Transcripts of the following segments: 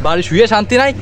বাড়ি শুয়ে শান্তি নাই।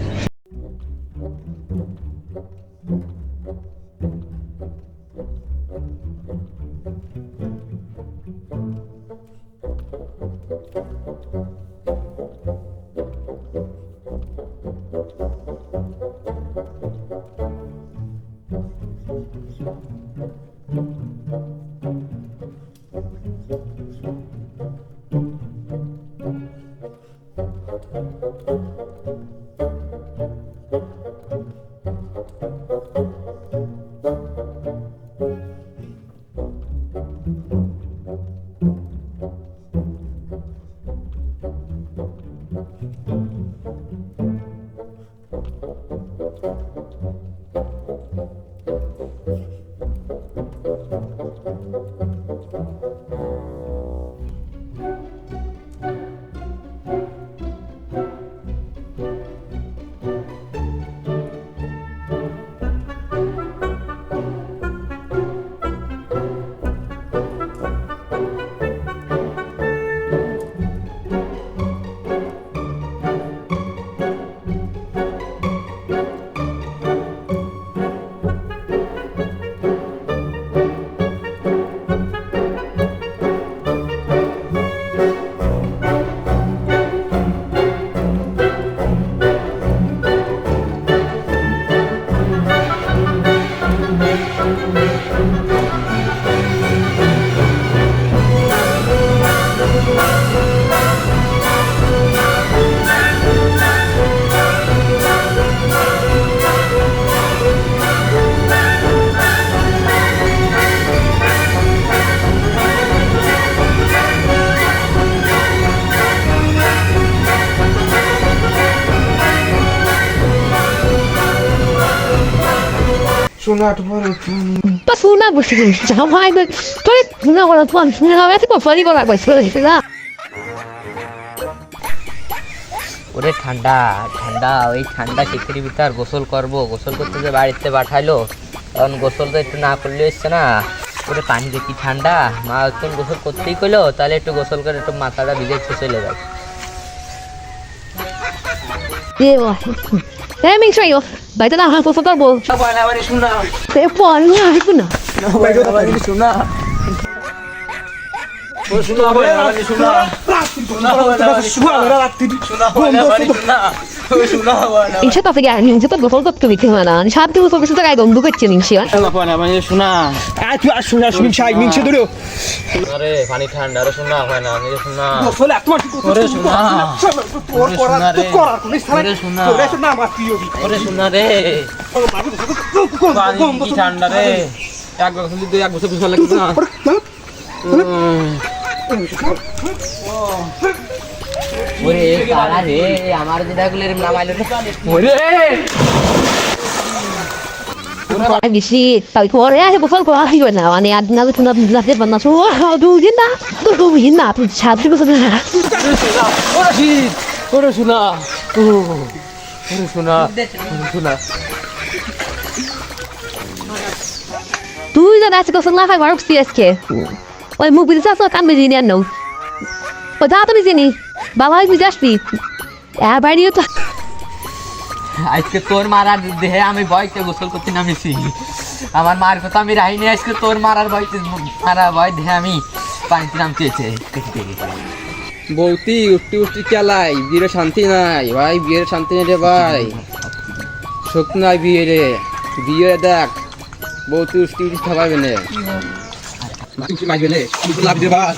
Basuna bus jangan main tu. Tu ni guna orang tuan, guna apa tu kau fari kau nak buat sesuatu. ওরে ঠান্ডা ঠান্ডা, ওই ঠান্ডা শীতের ভিতর গোসল করব, গোসল করতে যে বাড়িতে পাঠাইলো, কারণ গোসল তো একটু না করলে এসছে না। ওরে পানি দেখি ঠান্ডা, মা একটু গোসল করতেই কইলো, তাহলে একটু গোসল করে একটু মাথাটা ভিজে চলে যায়। Eh, Ming Shui, baik tu lah, hang foto tak boleh. Apa nak balik Sunda? Saya pun lah, aku nak. Nak balik Sunda. Sunda boleh balik Sunda. Sunda boleh balik Sunda. Sunda boleh balik Sunda. Sunda boleh. Insya Allah tak ni, insya Allah gosol tak tu bikin mana. Ni siapa tu gosol bisa tak gom buka cini sih kan? Apa nak balik Sunda? Tu Sunda Ming Shui, Ming Shui dulu. আরে পানি ঠান্ডা রে শোনা হয় না আমি শোনা গোসল একবার ওরে শোনা ওরে শোনা রে ওরে শোনা ওরে শোনা মাতি ওরে শোনা রে পানি কি ঠান্ডা রে এক গোসল দুই এক গোসল গোসল লাগবে না ওরে কারা রে আমার দিদাগুলো এরকম নামাইলো রে ওরে Ai bisi, tapi kau orang yang gosol kau hari mana? Ani ada nak tu nak nak dia mana? So, tu gina, tu gina, tu chat tu gosol. ওরে শীত ওরে শোনা ওরে শোনা ওরে শোনা Tu dah nak gosol lah, kau harus CSK. Oi, mu bisa so kan begini no. Pada tu begini, bawa ibu jaspi. Ya, bari tu. আজকে তোর মারার দেহে আমি ভয়তে গোসল করতে নামেছি, আমার মার কথা আমি রাখিনি, আজকে তোর মারার ভয়তে মারা ভয় দেহে আমি পানিতে নামতেছে। বৌতি উঠতি উঠতি চালাই, বিয়ের শান্তি নাই ভাই, বিয়ের শান্তি নেই রে ভাই, শোক নাই বিয়ে রে, বিয়ে দেখ বৌতি উঠতি উঠতি খাওয়াবে না মাইবে নে লাভ দে ভাই